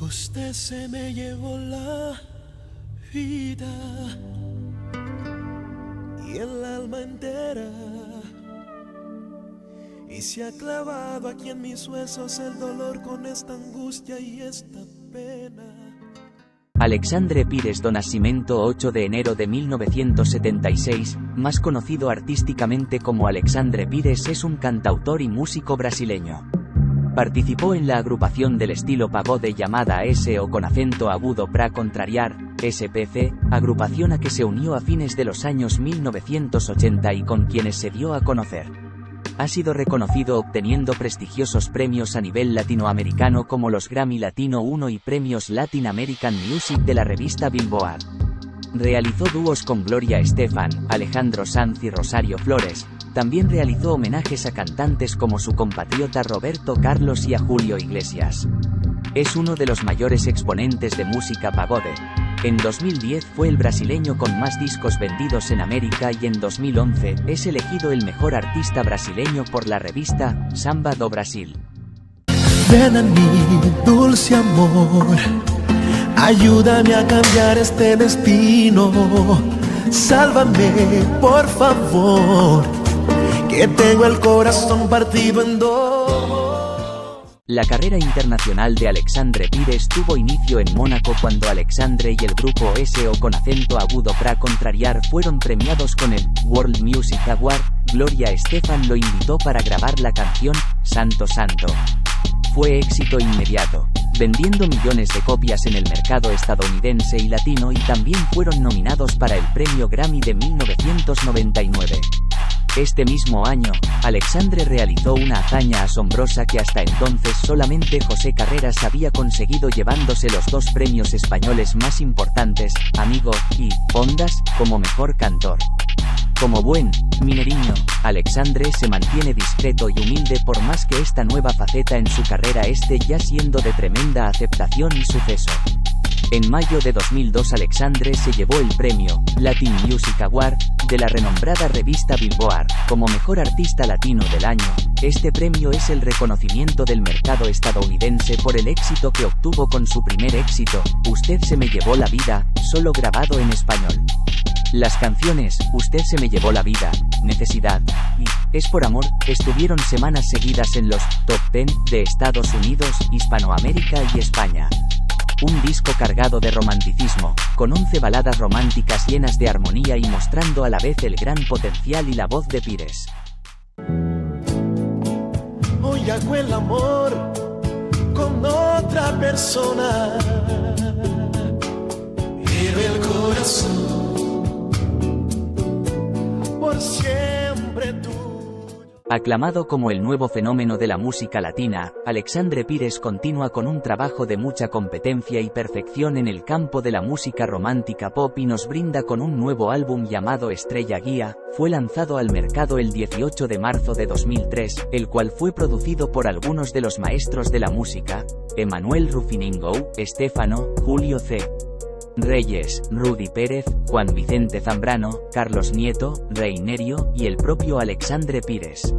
Usted se me llevó la vida y el alma entera, y se ha clavado aquí en mis huesos el dolor con esta angustia y esta pena. Alexandre Pires do Nascimento, 8 de enero de 1976, más conocido artísticamente como Alexandre Pires, es un cantautor y músico brasileño. Participó en la agrupación del estilo pagode llamada S o con acento agudo pra contrariar, SPC, agrupación a que se unió a fines de los años 1980 y con quienes se dio a conocer. Ha sido reconocido obteniendo prestigiosos premios a nivel latinoamericano como los Grammy Latino 1 y premios Latin American Music de la revista Billboard. Realizó dúos con Gloria Estefan, Alejandro Sanz y Rosario Flores. También realizó homenajes a cantantes como su compatriota Roberto Carlos y a Julio Iglesias. Es uno de los mayores exponentes de música pagode. En 2010 fue el brasileño con más discos vendidos en América y en 2011 es elegido el mejor artista brasileño por la revista Samba do Brasil. Ven a mí, dulce amor, ayúdame a cambiar este destino. Sálvame, por favor, que tengo el corazón partido en dos. La carrera internacional de Alexandre Pires tuvo inicio en Mónaco cuando Alexandre y el grupo S o con acento agudo pra contrariar fueron premiados con el World Music Award. Gloria Estefan lo invitó para grabar la canción Santo Santo. Fue éxito inmediato, vendiendo millones de copias en el mercado estadounidense y latino, y también fueron nominados para el premio Grammy de 1999. Este mismo año, Alexandre realizó una hazaña asombrosa que hasta entonces solamente José Carreras había conseguido, llevándose los dos premios españoles más importantes, Amigo y Ondas, como mejor cantor. Como buen mineriño, Alexandre se mantiene discreto y humilde por más que esta nueva faceta en su carrera esté ya siendo de tremenda aceptación y suceso. En mayo de 2002 Alexandre se llevó el premio Latin Music Award de la renombrada revista Billboard como mejor artista latino del año. Este premio es el reconocimiento del mercado estadounidense por el éxito que obtuvo con su primer éxito, Usted se me llevó la vida, solo grabado en español. Las canciones Usted se me llevó la vida, Necesidad y Es por amor estuvieron semanas seguidas en los top 10 de Estados Unidos, Hispanoamérica y España. Un disco cargado de romanticismo, con 11 baladas románticas llenas de armonía y mostrando a la vez el gran potencial y la voz de Pires. Hoy hago el amor con otra persona, pero el corazón por siempre tú. Aclamado como el nuevo fenómeno de la música latina, Alexandre Pires continúa con un trabajo de mucha competencia y perfección en el campo de la música romántica pop y nos brinda con un nuevo álbum llamado Estrella Guía. Fue lanzado al mercado el 18 de marzo de 2003, el cual fue producido por algunos de los maestros de la música, Emanuel Rufiningo, Estefano, Julio C. Reyes, Rudy Pérez, Juan Vicente Zambrano, Carlos Nieto, Reinerio y el propio Alexandre Pires.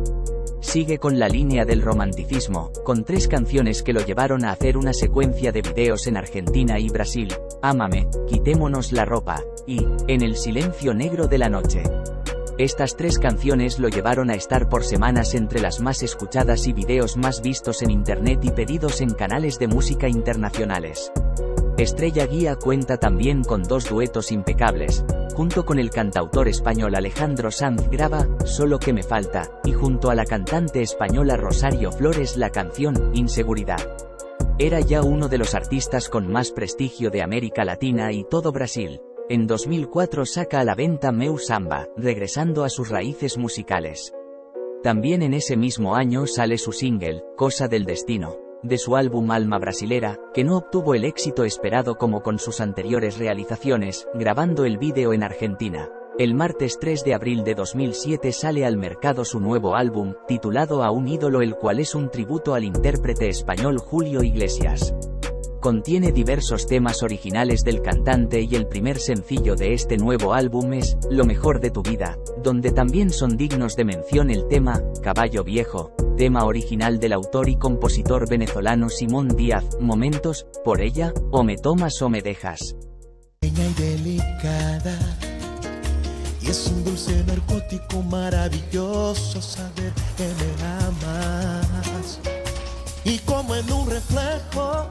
Sigue con la línea del romanticismo, con 3 canciones que lo llevaron a hacer una secuencia de videos en Argentina y Brasil: Ámame, Quitémonos la ropa y En el silencio negro de la noche. Estas 3 canciones lo llevaron a estar por semanas entre las más escuchadas y videos más vistos en internet y pedidos en canales de música internacionales. Estrella Guía cuenta también con 2 duetos impecables. Junto con el cantautor español Alejandro Sanz graba Solo que me falta, y junto a la cantante española Rosario Flores la canción Inseguridad. Era ya uno de los artistas con más prestigio de América Latina y todo Brasil. En 2004 saca a la venta Meu Samba, regresando a sus raíces musicales. También en ese mismo año sale su single, Cosa del Destino, de su álbum Alma Brasilera, que no obtuvo el éxito esperado como con sus anteriores realizaciones, grabando el vídeo en Argentina. El martes 3 de abril de 2007 sale al mercado su nuevo álbum, titulado A un ídolo, el cual es un tributo al intérprete español Julio Iglesias. Contiene diversos temas originales del cantante y el primer sencillo de este nuevo álbum es Lo mejor de tu vida, donde también son dignos de mención el tema Caballo Viejo, tema original del autor y compositor venezolano Simón Díaz, Momentos, Por ella, o Me tomas o me dejas. Pequeña y delicada, y es un dulce narcótico maravilloso saber que me amas. Y como en un reflejo,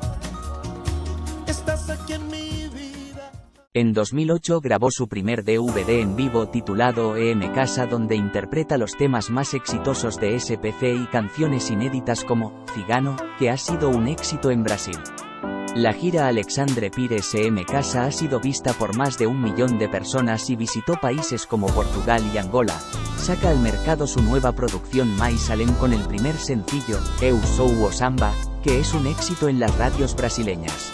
estás aquí en mi vida. En 2008 grabó su primer DVD en vivo titulado EM Casa, donde interpreta los temas más exitosos de SPC y canciones inéditas como Cigano, que ha sido un éxito en Brasil. La gira Alexandre Pires EM Casa ha sido vista por más de 1 millón de personas y visitó países como Portugal y Angola. Saca al mercado su nueva producción Mais Além con el primer sencillo, Eu Sou o Samba, que es un éxito en las radios brasileñas.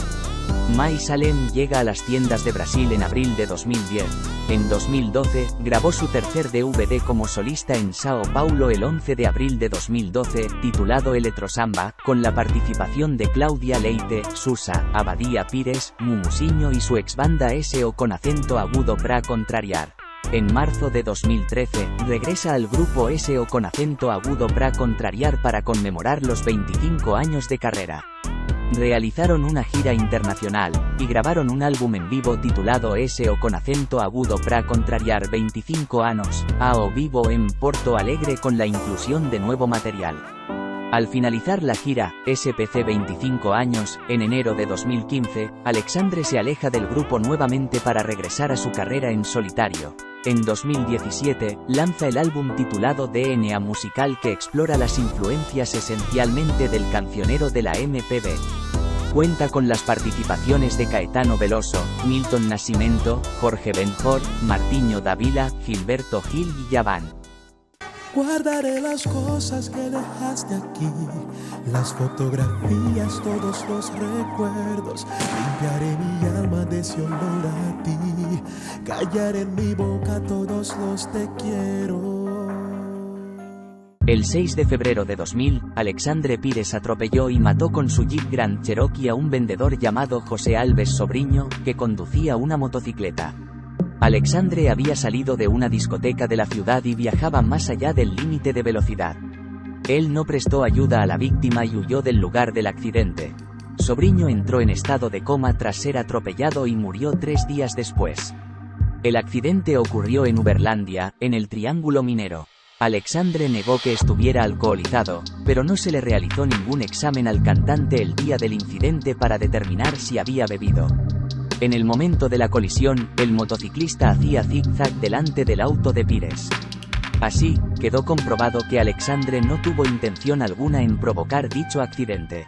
Mais Além llega a las tiendas de Brasil en abril de 2010. En 2012, grabó su tercer DVD como solista en Sao Paulo el 11 de abril de 2012, titulado Eletrosamba, con la participación de Claudia Leite, Susa, Abadía Pires, Mumusinho y su exbanda SO con acento agudo pra contrariar. En marzo de 2013, regresa al grupo SO con acento agudo pra contrariar para conmemorar los 25 años de carrera. Realizaron una gira internacional, y grabaron un álbum en vivo titulado SO con acento agudo pra contrariar 25 años, ao vivo en Porto Alegre con la inclusión de nuevo material. Al finalizar la gira, SPC 25 años, en enero de 2015, Alexandre se aleja del grupo nuevamente para regresar a su carrera en solitario. En 2017, lanza el álbum titulado DNA Musical que explora las influencias esencialmente del cancionero de la MPB. Cuenta con las participaciones de Caetano Veloso, Milton Nascimento, Jorge Benjor, Martinho Dávila, Gilberto Gil y Yaván. Guardaré las cosas que dejaste aquí, las fotografías, todos los recuerdos. Limpiaré mi alma de ese olor a ti, callaré en mi boca todos los te quiero. El 6 de febrero de 2000, Alexandre Pires atropelló y mató con su Jeep Grand Cherokee a un vendedor llamado José Alves Sobriño, que conducía una motocicleta. Alexandre había salido de una discoteca de la ciudad y viajaba más allá del límite de velocidad. Él no prestó ayuda a la víctima y huyó del lugar del accidente. Sobriño entró en estado de coma tras ser atropellado y murió 3 días después. El accidente ocurrió en Uberlândia, en el Triángulo Minero. Alexandre negó que estuviera alcoholizado, pero no se le realizó ningún examen al cantante el día del incidente para determinar si había bebido. En el momento de la colisión, el motociclista hacía zig-zag delante del auto de Pires. Así, quedó comprobado que Alexandre no tuvo intención alguna en provocar dicho accidente.